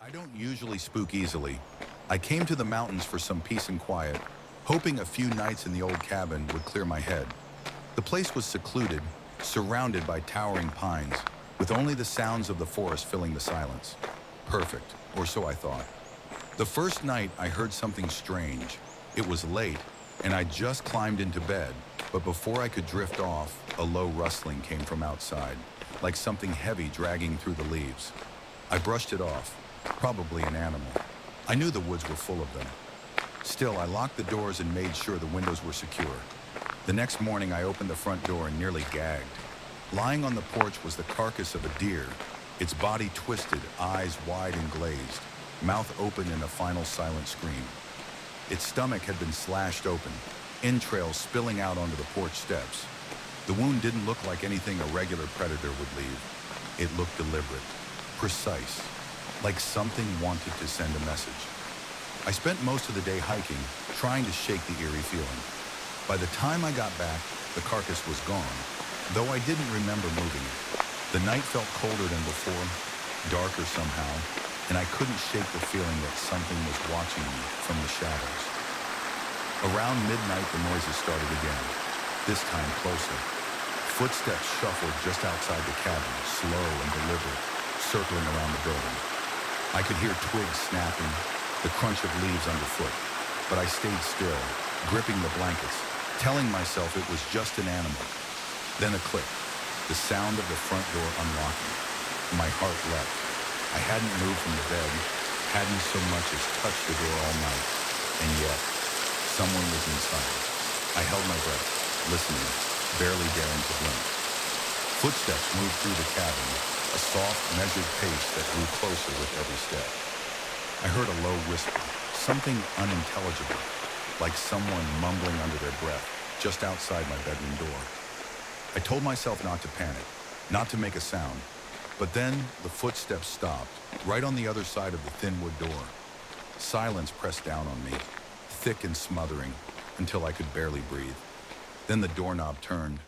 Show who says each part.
Speaker 1: I don't usually spook easily. I came to the mountains for some peace and quiet, hoping a few nights in the old cabin would clear my head. The place was secluded, surrounded by towering pines, with only the sounds of the forest filling the silence. Perfect, or so I thought. The first night I heard something strange. It was late, and I just climbed into bed, but before I could drift off, a low rustling came from outside, like something heavy dragging through the leaves. I brushed it off, probably an animal. I knew the woods were full of them. Still, I locked the doors and made sure the windows were secure. The next morning, I opened the front door and nearly gagged. Lying on the porch was the carcass of a deer, its body twisted, eyes wide and glazed, mouth open in a final silent scream. Its stomach had been slashed open, entrails spilling out onto the porch steps. The wound didn't look like anything a regular predator would leave. It looked deliberate, precise, like something wanted to send a message. I spent most of the day hiking, trying to shake the eerie feeling. By the time I got back, the carcass was gone, though I didn't remember moving it. The night felt colder than before, darker somehow, and I couldn't shake the feeling that something was watching me from the shadows. Around midnight, the noises started again, this time closer. Footsteps shuffled just outside the cabin, slow and deliberate, circling around the building. I could hear twigs snapping, the crunch of leaves underfoot, but I stayed still, gripping the blankets, telling myself it was just an animal. Then a click, the sound of the front door unlocking. My heart leapt. I hadn't moved from the bed, hadn't so much as touched the door all night, and yet, someone was inside. I held my breath, listening, barely daring to blink. Footsteps moved through the cabin, a soft, measured pace that grew closer with every step. I heard a low whisper, something unintelligible, like someone mumbling under their breath, just outside my bedroom door. I told myself not to panic, not to make a sound, but then the footsteps stopped, right on the other side of the thin wood door. Silence pressed down on me, thick and smothering, until I could barely breathe. Then the doorknob turned,